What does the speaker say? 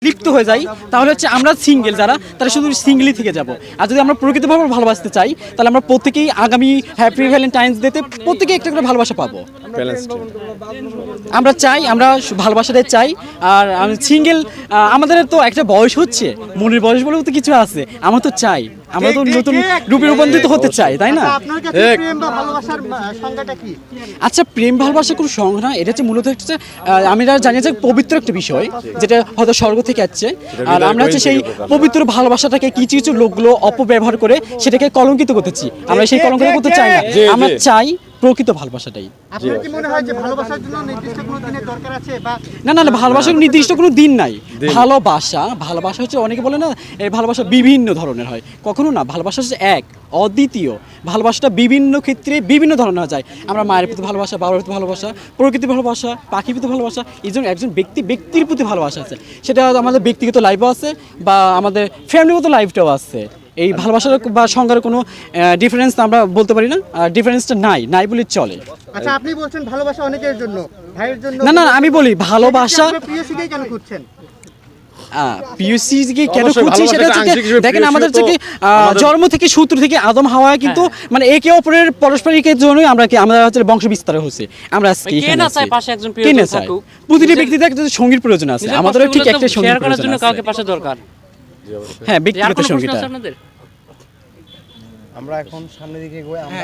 তিক্ত হয়ে যাই, তাহলে হচ্ছে আমরা সিঙ্গেল যারা তারা শুধু সিঙ্গেলই থেকে যাব। আর যদি আমরা প্রকৃতভাবে ভালোবাসতে চাই তাহলে আমরা প্রত্যেকেই আগামী হ্যাপি ভ্যালেন্টাইন্স ডেতে প্রত্যেকেই একটা করে ভালোবাসা পাবো। আমরা চাই, আমরা ভালোবাসাটাই চাই। আর সিঙ্গেল আমাদের তো একটা বয়স হচ্ছে, মনের বয়স বলেও তো কিছু আছে, আমরা তো চাই, আমরা তো নতুন রূপে রূপান্তরিত হতে চাই, তাই না? আচ্ছা, প্রেম ভালোবাসা কোনো সংজ্ঞা না, এটা হচ্ছে মূলত হচ্ছে আমি জানি যে পবিত্র একটা বিষয় যেটা হয়তো স্বর্গ থেকে আসছে। আর আমরা হচ্ছে সেই পবিত্র ভালোবাসাটাকে কিছু কিছু লোকগুলো অপব্যবহার করে সেটাকে কলঙ্কিত করতেছি। আমরা সেই কলঙ্কিত করতে চাই না, আমরা চাই প্রকৃত ভালোবাসাটাই। আপনার কি মনে হয় যে ভালোবাসার জন্য নির্দিষ্ট কোনো দিনের দরকার আছে? বা না না না, ভালোবাসার নির্দিষ্ট কোনো দিন নাই। ভালোবাসা হচ্ছে, অনেকে বলে না এই ভালোবাসা বিভিন্ন ধরনের হয়, কখনো না। ভালোবাসা হচ্ছে এক অদ্বিতীয়। ভালোবাসাটা বিভিন্ন ক্ষেত্রে বিভিন্ন ধরনের হয় যায়। আমরা মায়ের প্রতি ভালোবাসা, বাবার প্রতি ভালোবাসা, প্রকৃতির ভালোবাসা, পাখির প্রতি ভালোবাসা, এই জন্য একজন ব্যক্তির প্রতি ভালোবাসা আছে, সেটা আমাদের ব্যক্তিগত লাইফও আছে বা আমাদের ফ্যামিলিগত লাইফটাও আছে। এই ভালোবাসার বা সংজ্ঞার কোনো ডিফারেন্স আমরা বলতে পারি না, ডিফারেন্সটা নাই বলে চলে। আচ্ছা, আপনি বলছেন ভালোবাসা অনেকের জন্য, ভাইয়ের জন্য না, আমি বলি ভালোবাসা প্রিয়সীকেই কেন খুঁজছেন? পিএসসি কেন খুঁজছি সেটা হচ্ছে, দেখেন আমাদের থেকে জন্ম থেকে সূত্র থেকে আদম হাওয়া কিন্তু মানে একে অপরের পারস্পরিকের জন্যই আমরা হচ্ছে বংশ বিস্তার হচ্ছে। আমরা আজকে এখানে আছি, কে না চায়? প্রতিটি ব্যক্তির একটা সঙ্গীর প্রয়োজন আছে, আমাদেরও ঠিক একটা সঙ্গীর প্রয়োজন আছে। কাউকে পাশে দরকার। হ্যাঁ, ব্যক্তিগত সঙ্গীটা। আমরা এখন সামনের দিকে এগোই। আমরা